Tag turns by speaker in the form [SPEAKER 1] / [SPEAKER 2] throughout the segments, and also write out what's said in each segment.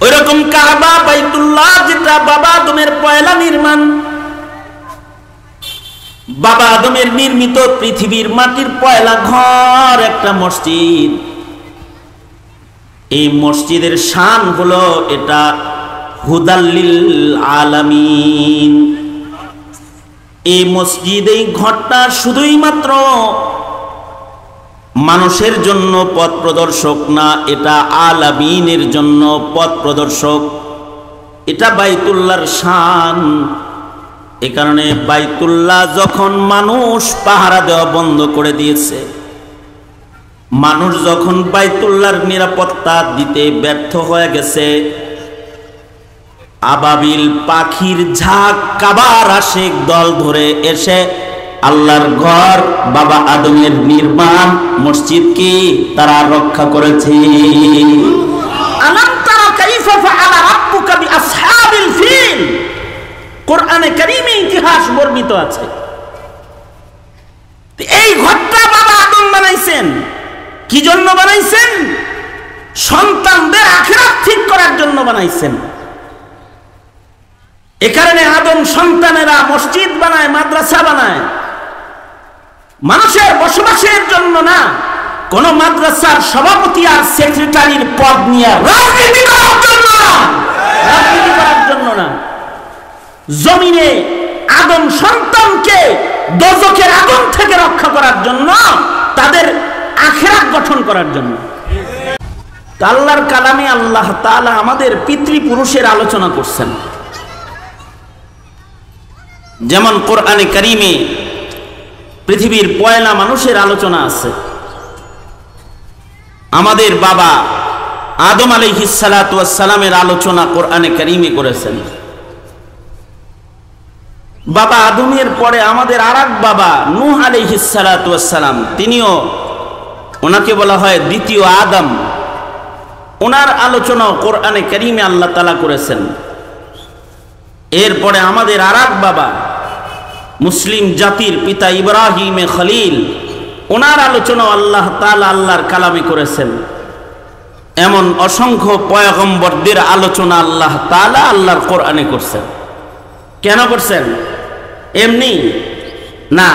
[SPEAKER 1] ওইরকম কাবা বাইতুল্লাহ যেটা বাবা আদমের পয়লা নির্মাণ, বাবা আদমের নির্মিত পৃথিবীর মাটির পয়লা ঘর একটা মসজিদ। এই মসজিদের শান হলো এটা হুদাল্লিল আলামিন। এই মসজিদ, এই ঘরটা শুধুই মাত্র মানুষের জন্য পথ প্রদর্শক না, এটা আলামিনের জন্য পথ প্রদর্শক। এটা বাইতুল্লাহর শান। এ কারণে বাইতুল্লাহ যখন মানুষ পাহারা দেওয়া বন্ধ করে দিয়েছে, মানুষ যখন বাইতুল্লাহর নিরাপত্তা দিতে ব্যর্থ হয়ে গেছে, আবাবিল পাখির ঝাঁক কাবার আশিক দল ধরে এসে আল্লাহর ঘর বাবা আদমের নির্মাণ মসজিদকে তারা রক্ষা করেছে। আলাম তারা কাইফা ফাআলা রাব্বুকা বিআসহাবিল ফিল, কোরআনে কারীমে ইতিহাস বর্ণিত আছে। এই ঘরটা বাবা আদম বানাইছেন। কি জন্য বানাইছেন? সন্তানদের আখিরাত ঠিক করার জন্য বানাইছেন। এ কারণে আদম সন্তানেরা মসজিদ বানায়, মাদ্রাসা বানায়, মানুষের বসবাসের জন্য না, কোন মাদ্রাসার সভাপতি আর সেক্রেটারির পদ নিয়ে রাজনীতি করার জন্য না, রাজনীতি করার জন্য না। জমিনে আদম সন্তানকে দোজখের আগুন থেকে রক্ষা করার জন্য, তাদের আখিরাত গঠন করার জন্য। আল্লাহর কালামে আল্লাহ তাআলা আমাদের পিতৃপুরুষের আলোচনা করছেন। যেমন কোরআনে কারীমে পৃথিবীর পয়লা মানুষের আলোচনা আছে। আমাদের বাবা আদম আলাইহিস সালাতু ওয়াস সালামের আলোচনা কোরআনে কারীমে করেছেন। বাবা আদমের পরে আমাদের আরেক বাবা নূহ আলাইহিস সালাতু ওয়াস সালাম, তিনিও, ওনাকে বলা হয় দ্বিতীয় আদম। ওনার আলোচনাও কোরআনে কারীমে আল্লাহ তাআলা করেছেন। এরপরে আমাদের আরেক বাবা মুসলিম জাতির পিতা ইব্রাহিম খলিল, ওনার আলোচনাও আল্লাহ তাআলা আল্লাহর কালামে করেছেন। এমন অসংখ্য পয়গম্বরদের আলোচনা আল্লাহ তাআলা আল্লাহর কোরআনে করছেন। কেন করছেন? এমনি না,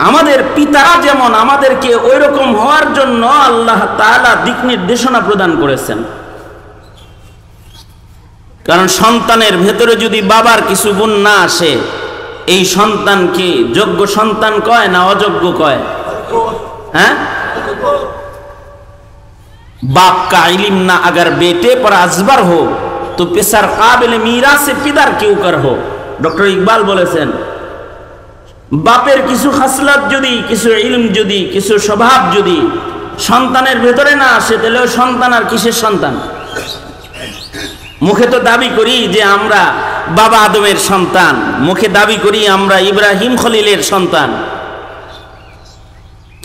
[SPEAKER 1] আমাদের পিতারা যেমন আমাদেরকে ওই রকম হওয়ার জন্য আল্লাহ তাআলা দিক নির্দেশনা প্রদান করেছেন। কারণ সন্তানের ভেতরে যদি বাবার কিছু গুণ না আসে, এই সন্তানকে যোগ্য সন্তান কয় না অযোগ্য কয়? হ্যাঁ, बाप का इल्म ना अगर बेटे पर अजबर हो तो पिसर काबिल मीरास से पिदर क्यों कर हो। डॉक्टर इकबाल বলেছেন, বাপের কিছু খাসলত যদি, কিছু ইলম যদি, কিছু স্বভাব যদি সন্তানের ভেতরে না আসে, তাহলে ওই সন্তান আর কিসের সন্তান? মুখে তো দাবি করি যে আমরা বাবা আদমের সন্তান, মুখে দাবি করি আমরা ইব্রাহিম খলিলের সন্তান,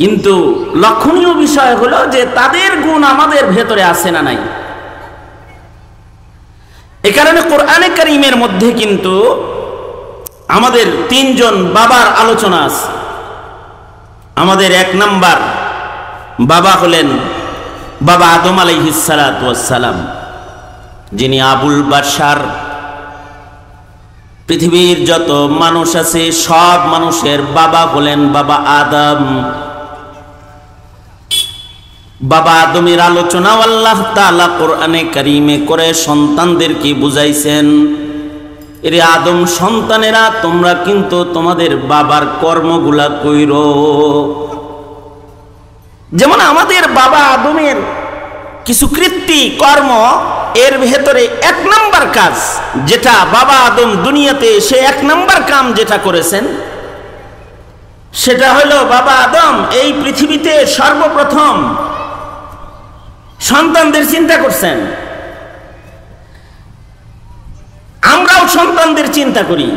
[SPEAKER 1] কিন্তু লক্ষণীয় বিষয় হলো যে তাদের গুণ আমাদের ভেতরে আছে না নাই। এ কারণে কোরআনে কারীমের মধ্যে কিন্তু আমাদের তিনজন বাবার আলোচনা আছে। আমাদের এক নাম্বার বাবা হলেন বাবা আদম আলাইহিস সালাতু ওয়াস সালাম, যিনি আবুল বাশার। পৃথিবীর যত মানুষ আছে সব মানুষের বাবা হলেন বাবা আদম। বাবা আদমের আলোচনা আল্লাহ তাআলা কোরআনে কারীমে করে সন্তানদেরকে বুঝাইছেন, এরে আদম সন্তানেরা তোমরা কিন্তু তোমাদের বাবার কর্মগুলা কইরো। যেমন আমাদের বাবা আদমের কিছু কৃত্তি কর্ম, এর ভেতরে এক নাম্বার কাজ যেটা বাবা আদম দুনিয়াতে সে এক নাম্বার কাম যেটা করেছেন, সেটা হলো বাবা আদম এই পৃথিবীতে সর্বপ্রথম সন্তানদের চিন্তা করছেন। আমরাও সন্তানদের চিন্তা করি,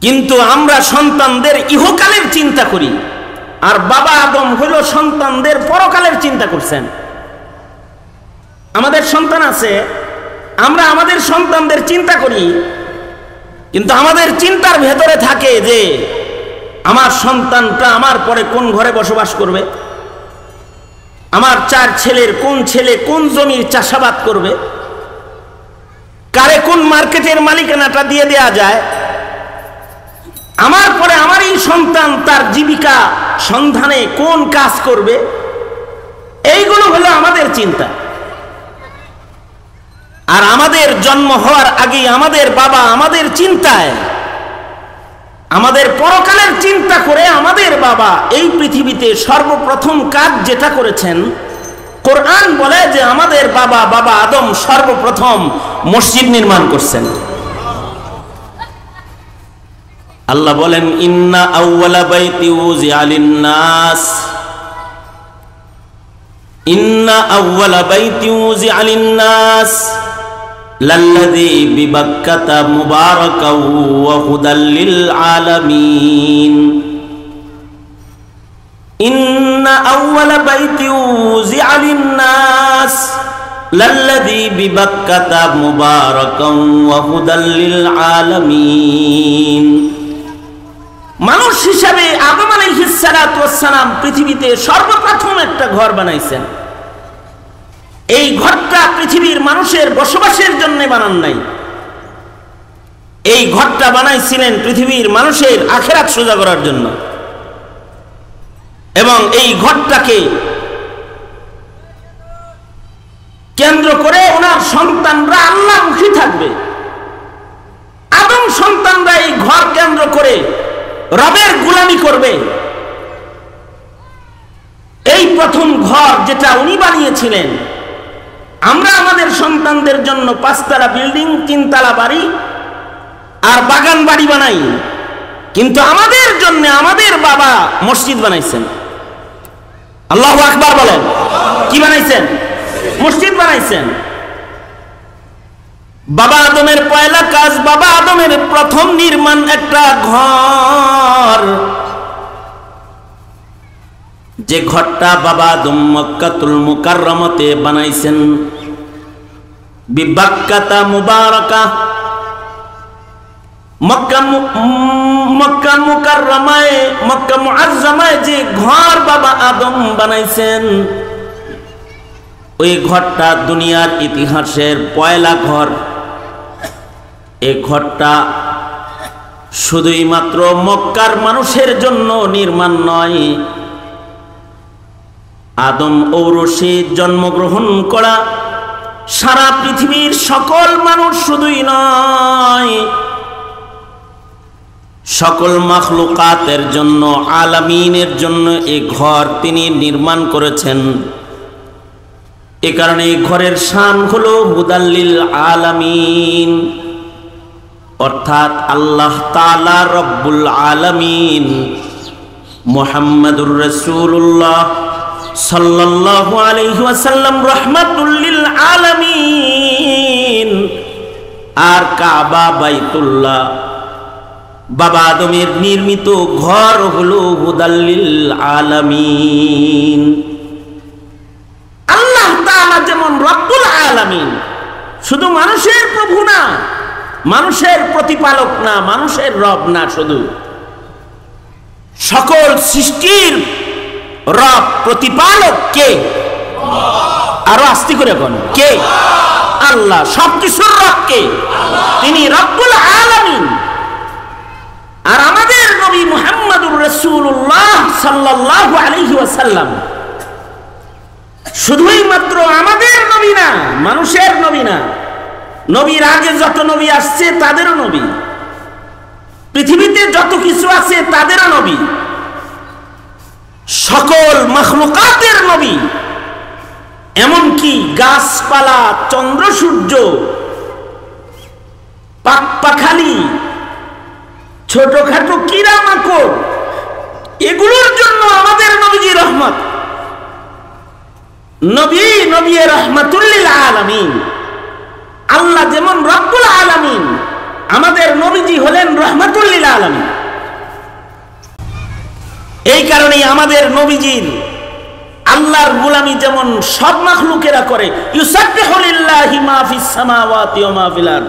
[SPEAKER 1] কিন্তু আমরা সন্তানদের ইহকালের চিন্তা করি, আর বাবা আদম হলো সন্তানদের পরকালের চিন্তা করছেন। আমাদের সন্তান আছে, আমরা আমাদের সন্তানদের চিন্তা করি, কিন্তু আমাদের চিন্তার ভেতরে থাকে যে আমার সন্তানটা আমার পরে কোন ঘরে বসবাস করবে, আমার 4 ছেলের কোন ছেলে কোন জমির চাষাবাদ করবে, কারে কোন মার্কেটের মালিকানাটা দিয়ে দেয়া যায়, আমার পরে আমারই সন্তান তার জীবিকা সন্ধানে কোন কাজ করবে, এইগুলো হলো আমাদের চিন্তা। আর আমাদের জন্ম হওয়ার আগেই আমাদের বাবা আমাদের চিন্তায়, আমাদের পরকালের চিন্তা করে আমাদের বাবা এই পৃথিবীতে সর্বপ্রথম কাজ যেটা করেছেন, কোরআন বলে যে আমাদের বাবা আদম সর্বপ্রথম মসজিদ নির্মাণ করছেন। আল্লাহ বলেন ইন্না আউওয়ালা বাইতি উযিআ লিন-নাস, ইন্না আউওয়ালা বাইতি উযিআ লিন-নাস লাল্লাযী বিবাক্কাতা মুবারাকাও ওয়া হুদাল লিল আলামিন। ইন্না আউওয়ালা বাইতি উযিআ লিন-নাস লাল্লাযী বিবাক্কাতা মুবারাকাও ওয়া হুদাল লিল আলামিন। মানুষ হিসাবে আদম আলাইহিস সালাতু ওয়াস সালাম পৃথিবীতে সর্বপ্রথম একটা ঘর বানাইছেন। এই ঘরটা পৃথিবীর মানুষের বসবাসের জন্য বানান নাই, এই ঘরটা বানাইছিলেন পৃথিবীর মানুষের আখিরাত সোজা করার জন্য। এবং এই ঘরটাকে কেন্দ্র করে ওনার সন্তানরা আল্লাহমুখী থাকবে। আদম সন্তানরা এই ঘর কেন্দ্র করে রবের গোলামি করবে। এই প্রথম ঘর যেটা উনি বানিয়েছিলেন, আমরা আমাদের সন্তানদের জন্য 5 তলা বিল্ডিং 3 তলা বাড়ি আর বাগান বাড়ি বানাই, কিন্তু আমাদের জন্য আমাদের বাবা মসজিদ বানাইছেন। আল্লাহু আকবার বলেন। কি বানাইছেন? মসজিদ বানাইছেন। বাবা আদমের পয়লা কাজ, বাবা আদমের প্রথম নির্মাণ একটা ঘর, যে ঘরটা বাবা আদম মক্কাতুল মুকাররমাতে বানাইছেন। বিবাক্কাতা মুবারাকা, মক্কা মুকাররমায়, মক্কা মুআজ্জামায় যে ঘর বাবা আদম বানাইছেন, ওই ঘরটা দুনিয়ার ইতিহাসের পয়লা ঘর। এই ঘরটা শুধুই মাত্র মক্কার মানুষের জন্য নির্মাণ নয়, আদম ঔরসে জন্মগ্রহণ করা সারা পৃথিবীর সকল মানুষ শুধুই নয়, সকল মাখলুকাতের জন্য, আলামিনের জন্য এই ঘর তিনি নির্মাণ করেছেন। এ কারণে এই ঘরের শান হলো হুদাল লিল আলামিন, অর্থাৎ আল্লাহ তাআলা রব্বুল আলামিন মুহাম্মাদুর রাসূলুল্লাহ সাল্লাল্লাহু আলাইহি ওয়াসাল্লাম রাহমাতুল লিল আলামিন। আর কাবা বাইতুল্লাহ, বাবা আদমের নির্মিত ঘর হলো হুদাল লিল আলামিন। আল্লাহ তাআলা যেমন রব্বুল আলামিন, শুধু মানুষের প্রভু না, মানুষের প্রতিপালক না, মানুষের রব না, শুধু সকল সৃষ্টির রব প্রতিপালক কে? আরো আস্তে করে কোন কে? আল্লাহ। সবকিছুর রব কে? তিনি রব্বুল আলামিন। আর আমাদের নবী মুহাম্মদুর রাসূলুল্লাহ সাল্লাল্লাহু আলাইহি ওয়াসাল্লাম শুধুই মাত্র আমাদের নবী না, মানুষের নবী না, নবীর আগে যত নবী আসছে তাদেরও নবী, পৃথিবীতে যত কিছু আছে তাদেরও নবী, সকল মাখলুকাতের নবী। এমনকি গাছপালা, চন্দ্র সূর্য, পাখপাখালি, ছোটখাটো কিরা মাকড়, এগুলোর জন্য আমাদের নবীজি রহমত। নবী নবী রাহমাতুল লিল আলামিন। আল্লাহ যেমন রব্বুল আলামিন, আমাদের নবীজি হলেন রাহমাতুল লিল আলামিন। এই কারণেই আমাদের নবীজির আল্লাহর গোলামি যেমন সব মাখলুকেরা করে, ইউসাব্বিহু লিল্লাহি মা ফিস সামাওয়াতি ওয়া মা ফিল আরদ,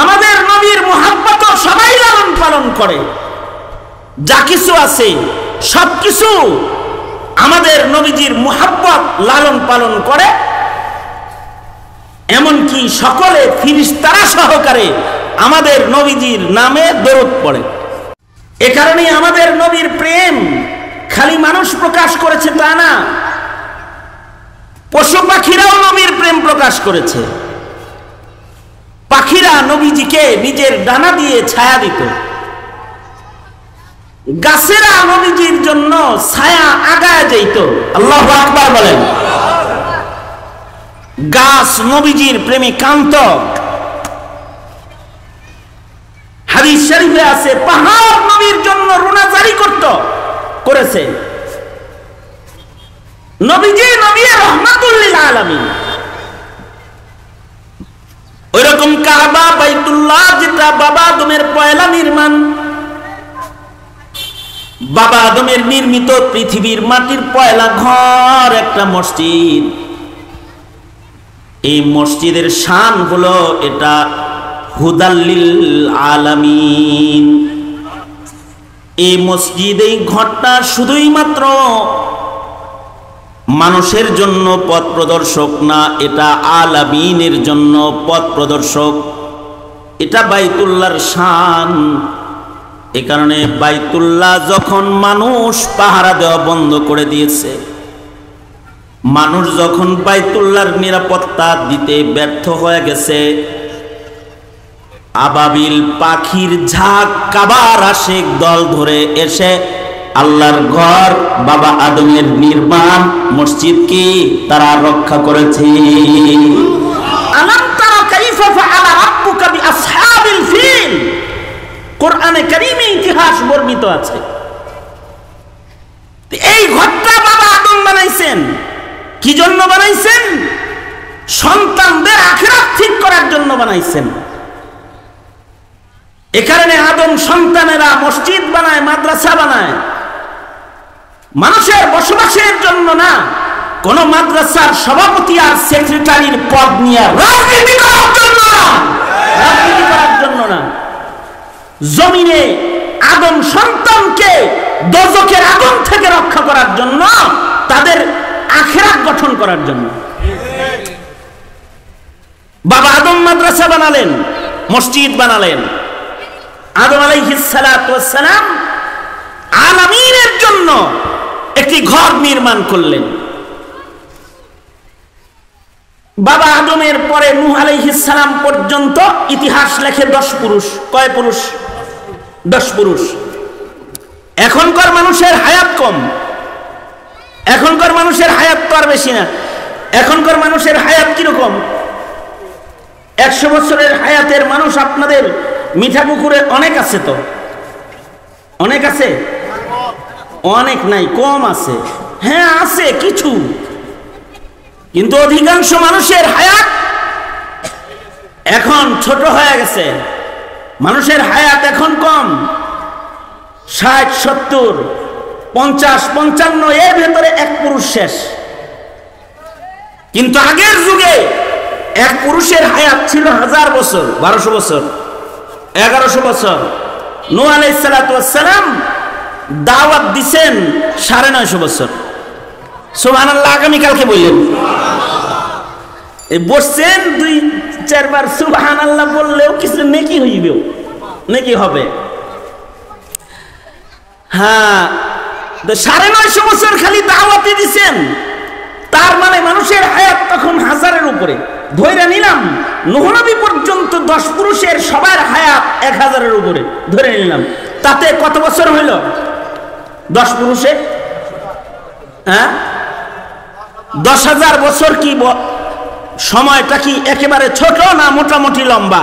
[SPEAKER 1] আমাদের নবীর মুহাব্বত সবাই লালন পালন করে। যা কিছু আছে সবকিছু আমাদের নবীজির মুহাব্বত লালন পালন করে, এমনকি সকলে ফিরিস্তারা সহকারে আমাদের নবীজির নামে দরুদ পড়ে। এ কারণেই আমাদের নবীর প্রেম খালি মানুষ প্রকাশ করেছে তা না, পশু পাখিরাও নবীর প্রেম প্রকাশ করেছে। পাখিরা নবীজিকে নিজের ডানা দিয়ে ছায়া দিত, গাছেরা নবীজির জন্য ছায়া আগায় যেত। আল্লাহু আকবার বলেন। গাছ নবীজির প্রেমে কান্ত। হাদিস শরীফে আছে পাহাড় নবীর জন্য রুনা জারি করেছে। নবীজি নবী রাহমাতুল লিল আলামিন। ওইরকম কাবা বাইতুল্লাহ যেটা বাবা আদমের পয়লা নির্মাণ, বাবা আদমের নির্মিত পৃথিবীর মাটির পয়লা ঘর একটা মসজিদ। এই মসজিদের শান হলো এটা হুদাল্লিল আলামিন। এই মসজিদ, এই ঘরটা শুধুই মাত্র মানুষের জন্য পথ প্রদর্শক না, এটা আলামিনের জন্য পথ প্রদর্শক। এটা বাইতুল্লাহর শান। এ কারণে বাইতুল্লাহ যখন মানুষ পাহারা দেওয়া বন্ধ করে দিয়েছে, মানুষ যখন বাইতুল্লাহর নিরাপত্তা দিতে ব্যর্থ হয়ে গেছে, আবাবিল পাখির ঝাঁক কাবার আশিক দল ধরে এসে আল্লাহর ঘর বাবা আদমের নির্মাণ মসজিদকে তারা রক্ষা করেছে। আলাম তারা কাইফা ফাআলা রাব্বুকা বিআসহাবিল ফিল, কোরআনে কারীমে ইতিহাস বর্ণিত আছে। এই ঘরটা বাবা আদম বানাইছেন। কি জন্য বানাইছেন? সন্তানদের আখিরাত ঠিক করার জন্য বানাইছেন। এ কারণে আদম সন্তানেরা মসজিদ বানায়, মাদ্রাসা বানায়, মানুষের বসবাসের জন্য না, কোন মাদ্রাসার সভাপতি আর সেক্রেটারির পদ নিয়ে রাজনীতি করার জন্য না, রাজনীতি করার জন্য না। জমিনে আদম সন্তানকে দোজখের আগুন থেকে রক্ষা করার জন্য, তাদের আখিরাত গঠন করার জন্য। বাবা আদম মাদ্রাসা বানালেন, মসজিদ বানালেন। আদম আলাইহিস সালাতু ওয়াস সালাম আলামিনের জন্য একটি ঘর নির্মাণ করলেন। বাবা আদমের পরে নূহ আলাইহিস সালাম পর্যন্ত ইতিহাস লেখে 10 পুরুষ। কয় পুরুষ? 10 পুরুষ। এখনকার মানুষের হায়াত কম, এখনকার মানুষের হায়াত তো আর বেশি না। এখনকার মানুষের হায়াত কিরকম? 100 বছরের হায়াতের মানুষ আপনাদের মিঠাপুকুরে অনেক আছে, তো অনেক আছে, অনেক নাই, কম আছে। হ্যাঁ আছে কিছু, কিন্তু অধিকাংশ মানুষের হায়াত এখন ছোট হয়ে গেছে। মানুষের হায়াত এখন কম, 60, 70, 50, 55, এর ভেতরে এক পুরুষ শেষ। কিন্তু আগের যুগে এক পুরুষের হায়াত ছিল 1000 বছর, 1200 বছর, 1100 বছর। নূহ আলাইহিস সালাতু ওয়াস সালাম দাওয়াত দিবেন 950 বছর। সুবহানাল্লাহ। আগামী কালকে বললেন, এই বসছেন 2-4 বার সুবহানাল্লাহ বললেও কিছু নেকি হইবে, নেকি হবে। হ্যাঁ, 950 বছর খালি দাওয়াতই দিবেন, তার মানে মানুষের হায়াত তখন 1000-এর উপরে। ধরে নিলাম নূহ নবী পর্যন্ত 10 পুরুষের সবার হায়াত 1000-এর উপরে ধরে নিলাম, তাতে কত বছর হইল 10 পুরুষে? হ্যাঁ, 10,000 বছর। কি সময়টা কি একেবারে ছোট না মোটামুটি লম্বা?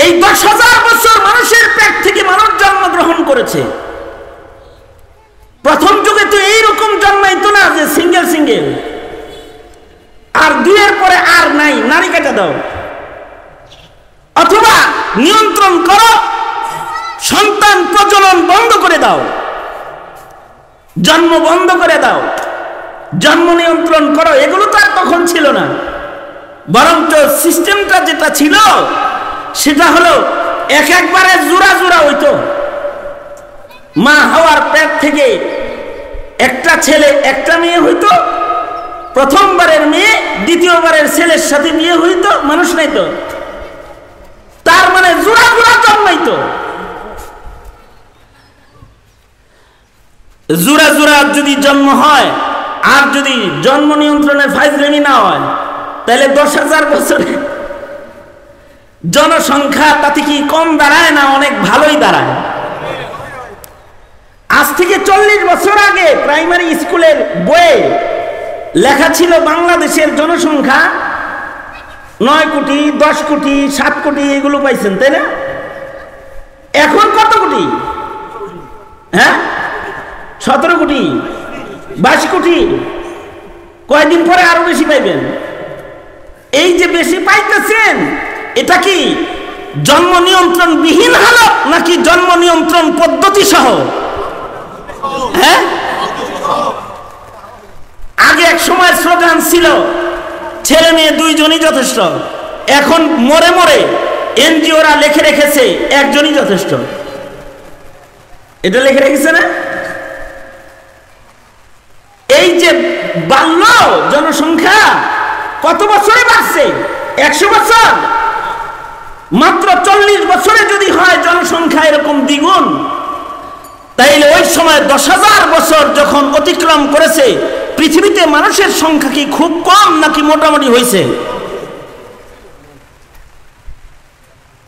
[SPEAKER 1] এই 10,000 বছর মানুষের পেট থেকে মানুষ জন্মগ্রহণ করেছে। প্রথম যুগে তো এইরকম জন্মাইতো না যে সিঙ্গেল সিঙ্গেল, আর 2-এর পরে আর নাই, নারী কেটে দাও, অথবা নিয়ন্ত্রণ করো, সন্তান প্রজনন বন্ধ করে দাও, জন্ম বন্ধ করে দাও, জন্ম নিয়ন্ত্রণ করো। এগুলো তো আর তখন ছিল না। বরঞ্চ সিস্টেমটা যেটা ছিল সেটা হলো একবারে জোড়া জোড়া হইতো। মা হাওয়ার পেট থেকে একটা ছেলে একটা মেয়ে হইতো, প্রথমবারের মেয়ে দ্বিতীয়বারের ছেলের সাথে বিয়ে হইতো, মানুষ নাই তো, তার মানে জোড়া জোড়া জন্মাইতো। জোড়া জোড়া যদি জন্ম হয় আর যদি জন্ম নিয়ন্ত্রণের ফাইজলামি না হয়, তাহলে 10,000 বছরে জনসংখ্যা তাতে কি কম দাঁড়ায় না অনেক ভালোই দাঁড়ায়। আজ থেকে 40 বছর আগে প্রাইমারি স্কুলের বইয়ে লেখা ছিল বাংলাদেশের জনসংখ্যা 9 কোটি, 10 কোটি, 7 কোটি, এগুলো পাইছেন তাই না? এখন কত কোটি? হ্যাঁ, 17 কোটি, 22 কোটি। কয়েকদিন পরে আরো বেশি পাইবেন। এই যে বেশি পাইতেছেন, এটা কি জন্ম নিয়ন্ত্রণ বিহীন হালত নাকি জন্ম নিয়ন্ত্রণ পদ্ধতি সহ? হ্যাঁ, আগে এক সময় স্লোগান ছিল ছেলে মেয়ে 2 জনই যথেষ্ট। এখন মরে মরে এনজিওরা লিখে রেখেছে 1 জনই যথেষ্ট। এটা লিখে রেখেছে না? এই যে বাড়ল জনসংখ্যা, কত বছরে বাড়ছে? 100 বছর। মাত্র 40 বছরে যদি হয় জনসংখ্যা এরকম দ্বিগুণ, তাইলে ওই সময় 10,000 বছর যখন অতিক্রম করেছে, পৃথিবীতে মানুষের সংখ্যা কি খুব কম নাকি মোটামুটি হয়েছে?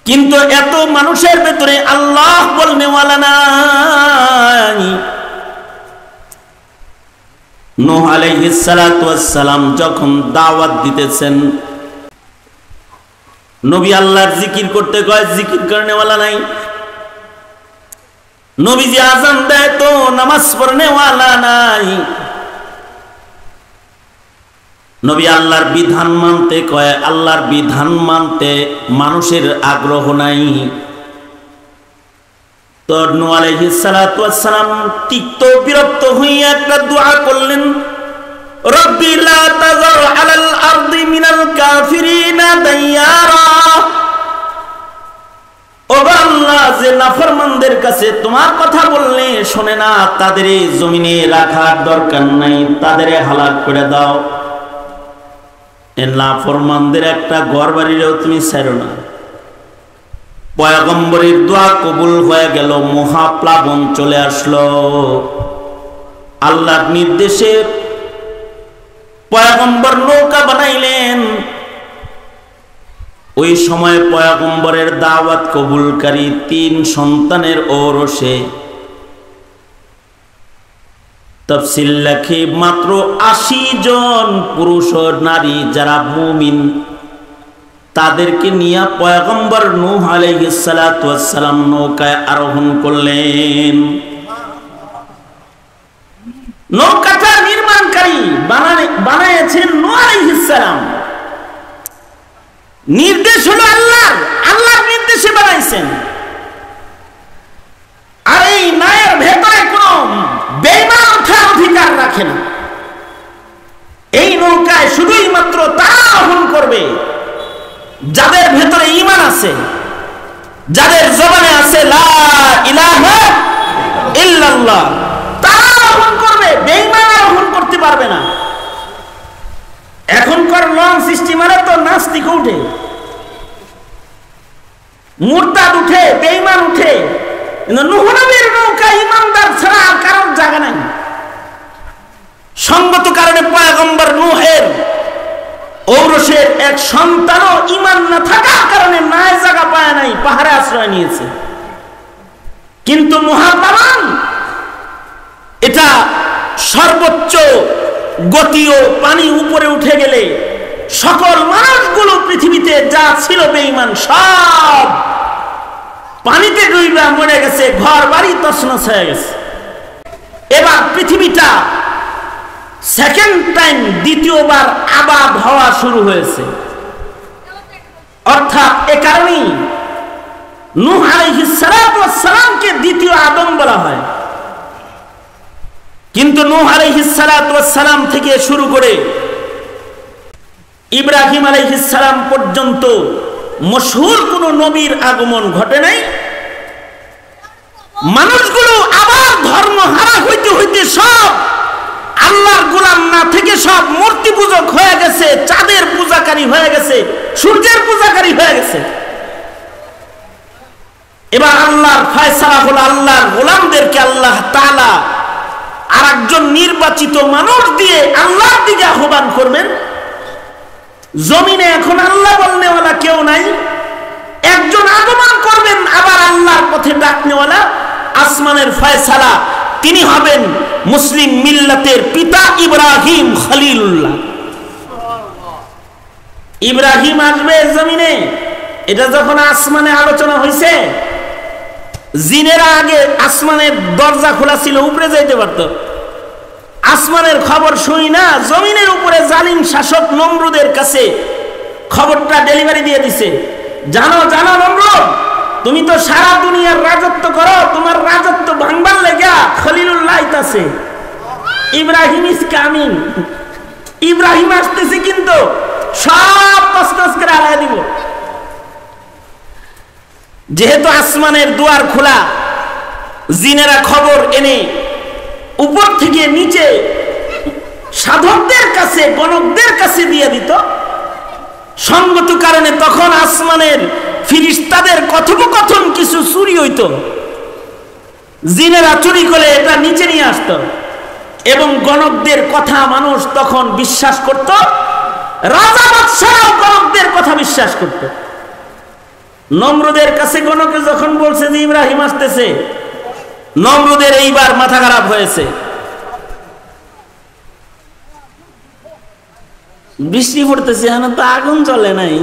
[SPEAKER 1] কিন্তু এত মানুষের ভেতরে আল্লাহ বলনেওয়ালা নাই। নূহ আলাইহিস সালাতু ওয়াস সালাম যখন দাওয়াত দিতেছেন, নবী আল্লাহর জিকির করতে কয়, জিকির করনেওয়ালা নাই। নবীজি আযান দেয় তো নামাজ পড়নেওয়ালা নাই। নবী আল্লাহর বিধান মানতে কয়, আল্লাহর বিধান মানতে মানুষের আগ্রহ নাই। তো নূহ আলাইহিস সালাতু ওয়াস সালাম তিক্ত বিরক্ত হয়ে একটা দোয়া করলেন, রব্বি লা তাযার আলাল আরদি মিনাল কাফিরিনা দাইয়ারা। ও আল্লাহ, যে নাফরমানদের কাছে তোমার কথা বললে শোনে না, তাদের এই জমিনে রাখার দরকার নাই, তাদের হালাক করে দাও। এ নাফরমানদের একটা ঘর বাড়িরও তুমি ছাড়ো না। পয়গম্বরের দোয়া কবুল হয়ে গেল, মহাপ্লাবন চলে আসলো। আল্লাহর নির্দেশে পয়গম্বর নৌকা বানাইলেন। ওই সময় পয়গম্বরের দাওয়াত কবুলকারী 3 সন্তানের ঔরসে তাফসীর লেখে মাত্র 80 জন পুরুষ ও নারী যারা মুমিন, তাদেরকে নিয়ে পয়গম্বর নূহ আলাইহিস সালাতু ওয়াস সালাম নৌকায় আরোহণ করলেন। নৌকাটা নির্মাণকারী বানাইছেন নূহ আলাইহিস সালাম। নির্দেশ হলো আল্লাহর নির্দেশে বানাইছেন। আর এই নায়ের ভেতরে কোনো বেঈমান ওঠার অধিকার রাখে না। এই নৌকায় শুধুই মাত্র তারা আরোহণ করবে যাদের ভেতরে ঈমান আছে, যাদের জবানে আছে লা ইলাহা ইল্লাল্লাহ, তারা আরোহণ করবে, বেঈমান আরোহণ করতে পারবে না। এখনকার লঞ্চ স্টিমারে তো নাস্তিক উঠে, মুরতাদ উঠে, বেঈমান উঠে, কিন্তু নূহ নবীর নৌকা ঈমানদার ছাড়া আর কারোর জায়গা নাই। সঙ্গত কারণে পয়গম্বর নূহের ঔরসের এক সন্তানও ঈমান না থাকার কারণে নাই জায়গা পায় নাই, পাহাড়ে আশ্রয় নিয়েছে। কিন্তু মহাপ্লাবন এটা সর্বোচ্চ গতিও, পানি উপরে উঠে গেলে সকল মানুষগুলো পৃথিবীতে যা ছিল বেঈমান সব পানিতে ডুবে মরে গেছে, ঘর বাড়ি তছনছ হয়ে গেছে। এবার পৃথিবীটা সেকেন্ড টাইম, দ্বিতীয়বার আবাদ হওয়া শুরু হয়েছে। অর্থাৎ এ কারণেই নূহ আলাইহিস সালাতু ওয়াস সালামকে দ্বিতীয় আদম বলা হয়। কিন্তু নূহ আলাইহিস সালাতু ওয়াস সালাম থেকে শুরু করে ইব্রাহিম আলাইহিস সালাম পর্যন্ত মশহুর কোন নবীর আগমন ঘটে নাই। মানুষগুলো আবার ধর্ম হারা হইতে হইতে সব আল্লাহর গোলাম না থেকে সব মূর্তি পূজক হয়ে গেছে, চাঁদের পূজাকারী হয়ে গেছে, সূর্যের পূজাকারী হয়ে গেছে। এবার আল্লাহর ফয়সালা হলো আল্লাহর গোলামদেরকে আল্লাহ তাআলা আরেকজন নির্বাচিত মানুষ দিয়ে আল্লাহর দিকে আহ্বান করবেন। জমিনে এখন আল্লাহ বলনেওয়ালা কেউ নাই, একজন আগমন করবেন আবার আল্লাহর পথে ডাকনেওয়ালা, আসমানের ফয়সালা তিনি হবেন মুসলিম মিল্লাতের পিতা ইব্রাহিম খলিলুল্লাহ। ইব্রাহিম আসবে জমিনে, এটা যখন আসমানে আলোচনা হয়েছে, জিনেরা আগে আসমানের দরজা খোলা ছিল, উপরে যাইতে পারত। আসমানের খবর শুনি না, জমিনের উপরে জালিম শাসক নমরুদের কাছে খবরটা ডেলিভারি দিয়ে দিছে। জানো জানো নমরুদ, তুমি তো সারা দুনিয়ার রাজত্ব করো, তোমার রাজত্ব ভাঙবার লেগা খলিলুল্লাহ আইতাছে, ইব্রাহিম ইজ কামিং, ইব্রাহিম আসতেছে, কিন্তু সব তছনছ করে হারাই দিব। যেহেতু আসমানের দুয়ার খোলা, জিনেরা খবর এনে উপর থেকে নিচে সাধকদের কাছে গণকদের কাছে দিয়ে দিত। সঙ্গত কারণে তখন আসমানের ফিরিস্তাদের কথোপকথন কিছু চুরি হইত, জিনেরা চুরি করে এটা নিচে নিয়ে আসত এবং গণকদের কথা মানুষ তখন বিশ্বাস করত, রাজা বাদশাহও গণকদের কথা বিশ্বাস করত। নমরুদের কাছে গণকে যখন বলছে যে ইব্রাহিম আসতেছে, নমরুদের এইবার মাথা খারাপ হয়েছে। বৃষ্টি পড়তেছে, এখন তো আগুন জ্বলে নাই,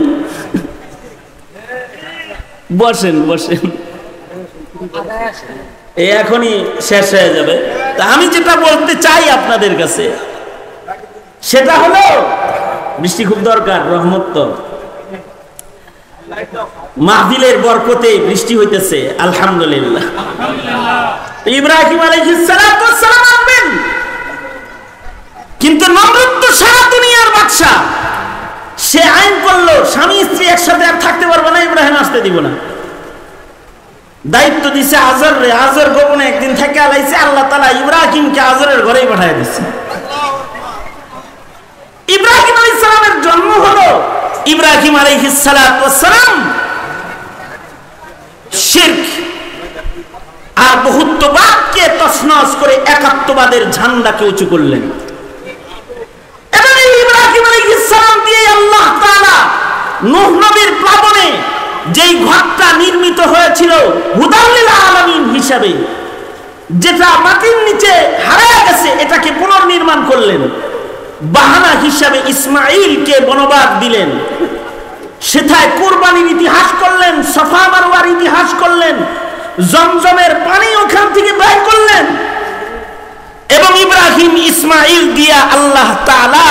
[SPEAKER 1] বসেন বসেন, এখনই শেষ হয়ে যাবে। তা আমি যেটা বলতে চাই আপনাদের কাছে সেটা হলো, বৃষ্টি খুব দরকার, রহমত তো মাহফিলের বরকতে বৃষ্টি হইতেছে, আলহামদুলিল্লাহ। ইব্রাহিম আলাইহিস সালাতু ওয়াস সালাম আসবেন, কিন্তু নমরুদ তো সারা দুনিয়ার বাদশা, সে আইন করলো স্বামী স্ত্রী একসাথে আর থাকতে পারবে না, ইব্রাহিম আসতে দিব না। দায়িত্ব দিছে আজর রে, আজর গোপনে একদিন থেকে আলাইছে, আল্লাহ তাআলা ইব্রাহিমকে আজরের ঘরেই পাঠিয়ে দিচ্ছে। ইব্রাহিম আলাইহিস সালামের জন্ম হলো, ইব্রাহিম আলাইহিস সালাতু ওয়াস সালাম শিরক আর বহুত্ববাদকে তছনছ করে একাত্মবাদের ঝান্ডাকে উঁচু করলেন। এবং ইব্রাহিম আলাইহিস সালাম দিয়ে আল্লাহ তাআলা নূহ নবীর প্লাবনে যেই ঘরটা নির্মিত হয়েছিল হুদাল লিল আলামিন হিসাবে, যেটা মাটির নিচে হারিয়ে গেছে, এটাকে পুনর্নির্মাণ করলেন। বাহানা হিসাবে ইসমাঈলকে বনবাস দিলেন, সেথায় কুরবানির ইতিহাস করলেন, সাফা মারওয়ার ইতিহাস করলেন, জমজমের পানি ওখান থেকে বের করলেন। এবং ইব্রাহিম ইসমাঈল দিয়া আল্লাহ তাআলা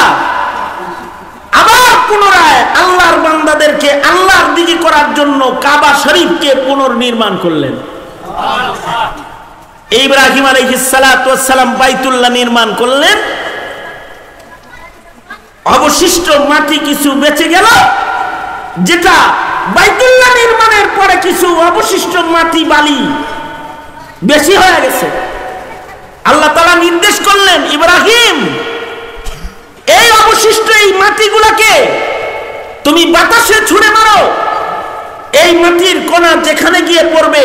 [SPEAKER 1] আবার পুনরায় আল্লাহর বান্দাদেরকে আল্লাহর দিকে করার জন্য কাবা শরীফকে পুনর্নির্মাণ করলেন। ইব্রাহিম আলাইহিস সালাতু ওয়াস সালাম বাইতুল্লাহ নির্মাণ করলেন, অবশিষ্ট মাটি কিছু বেঁচে গেল, যেটা বাইতুল্লাহ নির্মাণের পরে কিছু অবশিষ্ট মাটি বালি বেশি হয়ে গেছে। আল্লাহ তাআলা নির্দেশ করলেন, ইব্রাহিম এই অবশিষ্ট এই মাটিগুলোকে তুমি বাতাসে ছুঁড়ে মারো, এই মাটির কণা যেখানে গিয়ে পড়বে,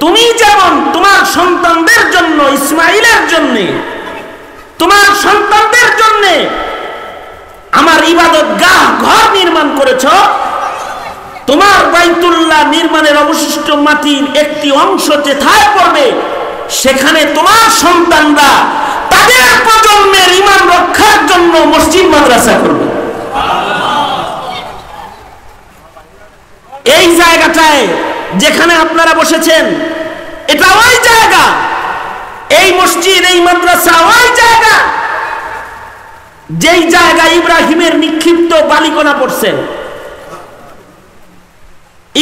[SPEAKER 1] তুমি যেমন তোমার সন্তানদের জন্য, ইসমাঈলের জন্য, তোমার সন্তানদের জন্য আমার ইবাদতগাহ ঘর নির্মাণ করেছ, তোমার বাইতুল্লাহ নির্মাণের অবশিষ্ট মাটির একটি অংশ যেথায় পড়বে, সেখানে তোমার সন্তানরা তাদের প্রজন্মের ঈমান রক্ষার জন্য মসজিদ মাদ্রাসা করবে। এই জায়গাটায় যেখানে আপনারা বসেছেন, এটা ওই জায়গা, এই মসজিদ এই মাদ্রাসা ওই জায়গা, যেই জায়গায় ইব্রাহিমের নিক্ষিপ্ত বালিকণা পড়ছে।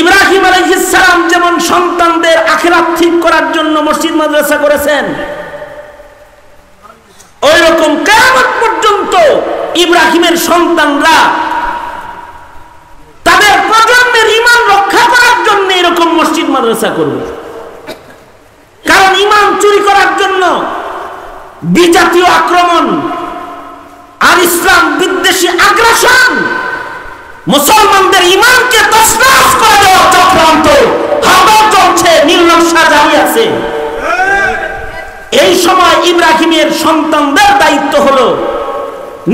[SPEAKER 1] ইব্রাহিম আলাইহিস সালাম যেমন সন্তানদের আখিরাত ঠিক করার জন্য মসজিদ মাদ্রাসা করেছেন, ওই রকম কিয়ামত পর্যন্ত ইব্রাহিমের সন্তানরা তাদের প্রজন্মের ঈমান রক্ষা করার জন্য এরকম মসজিদ মাদ্রাসা করবে। চুরি করার জন্য বিজাতীয় আক্রমণ আর ইসলাম বিদ্বেষী আগ্রাসন, মুসলমানদের ঈমানকে তছনছ করে দেওয়ার চক্রান্ত হামলা চলছে, নীলনকশা জারি আছে। এই সময় ইব্রাহিমের সন্তানদের দায়িত্ব হলো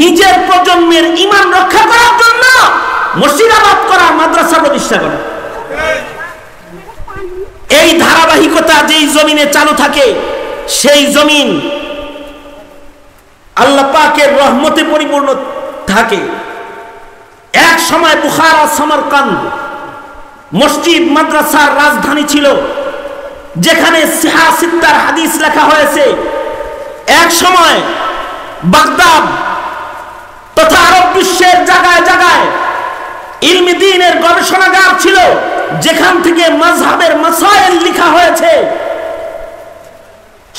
[SPEAKER 1] নিজের প্রজন্মের ঈমান রক্ষা করার জন্য মসজিদ আবাদ করা, মাদ্রাসা প্রতিষ্ঠা করা। এই ধারাবাহিকতা যেই জমিনে চালু থাকে সেই জমিন আল্লাহ পাকের রহমতে পরিপূর্ণ থাকে। এক সময় বুখারা, সামারকান্দ মসজিদ মাদ্রাসার রাজধানী ছিল, যেখানে সিহাসিত্তার হাদিস লেখা হয়েছে। এক সময় বাগদাদ তথা আরব বিশ্বের জায়গায় জায়গায় ইলমি দ্বীনের গবেষণাগার ছিল, যেখান থেকে মাযহাবের মাসাইল লেখা হয়েছে।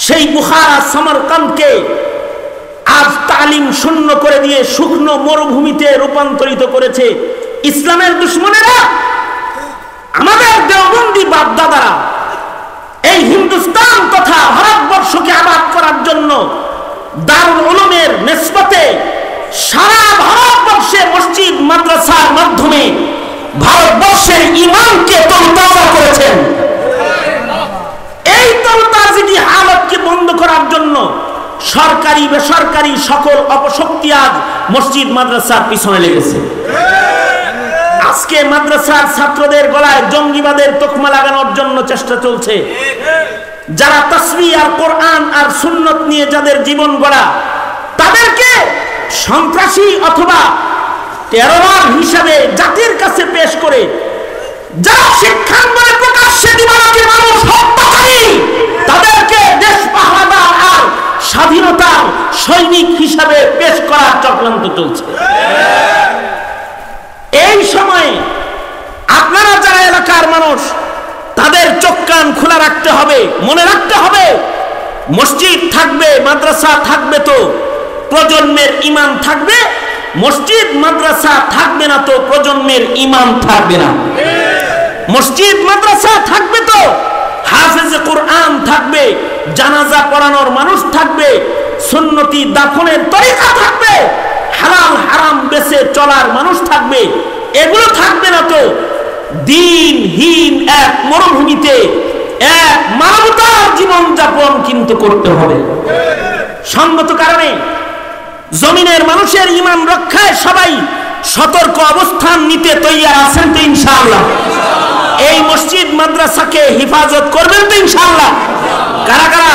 [SPEAKER 1] সেই বুখারা, সামারকান্দকে আজ তালিম শূন্য করে দিয়ে শুকনো মরুভূমিতে রূপান্তরিত করেছে ইসলামের দুশমনেরা। আমাদের দেওবন্দি বাপদাদারা এই হিন্দুস্তান তথা ভারতবর্ষকে আবাদ করার জন্য দারুল উলুমের নিসবতে সারা ভারতবর্ষে মসজিদ মাদ্রাসার মাধ্যমে ভারতবর্ষের ঈমানকে তরতাজা করেছেন। এই তরতাজাটি হালতকে বন্ধ করার জন্য সরকারি বেসরকারি সকল অপশক্তি আজ মসজিদ মাদ্রাসার পিছনে লেগেছে। আজকে মাদ্রাসার ছাত্রদের গলায় জঙ্গিবাদের তকমা লাগানোর জন্য চেষ্টা চলছে। যারা তাসবিহ আর কোরআন আর সুন্নত নিয়ে যাদের জীবন গড়া, তাদেরকে সন্ত্রাসী অথবা টেরোরিস্ট হিসাবে জাতির কাছে পেশ করে, যারা শিক্ষাঙ্গনে প্রকাশ্যে দিবালোকে মানুষ হত্যাকারী, তাদেরকে দেশ পাহারাদার আর স্বাধীনতার সৈনিক হিসাবে পেশ করার চক্রান্ত চলছে। এই সময়ে আপনারা যারা এলাকার মানুষ, তাদের চোখ কান খোলা রাখতে হবে, মনে রাখতে হবে মসজিদ থাকবে, মাদ্রাসা থাকবে তো প্রজন্মের ঈমান থাকবে, মসজিদ মাদ্রাসা থাকবে না তো প্রজন্মের ঈমান থাকবে না। মসজিদ মাদ্রাসা থাকবে তো হাফেজে কোরআন থাকবে, জানাজা পড়ানোর মানুষ থাকবে, সুন্নতি দাফনের তরিকা থাকবে, হালাল হারাম বেঁচে চলার মানুষ থাকবে। এগুলো থাকবে না তো দিনহীন এক মরুভূমিতে এক মানবতার জীবন যাপন কিন্তু করতে হবে। সঙ্গত কারণে জমিনের মানুষের ঈমান রক্ষায় সবাই সতর্ক অবস্থান নিতে তৈরি আছেন তো ইনশাআল্লাহ? এই মসজিদ মাদ্রাসাকে হেফাজত করবেন তো ইনশাআল্লাহ? কারা কারা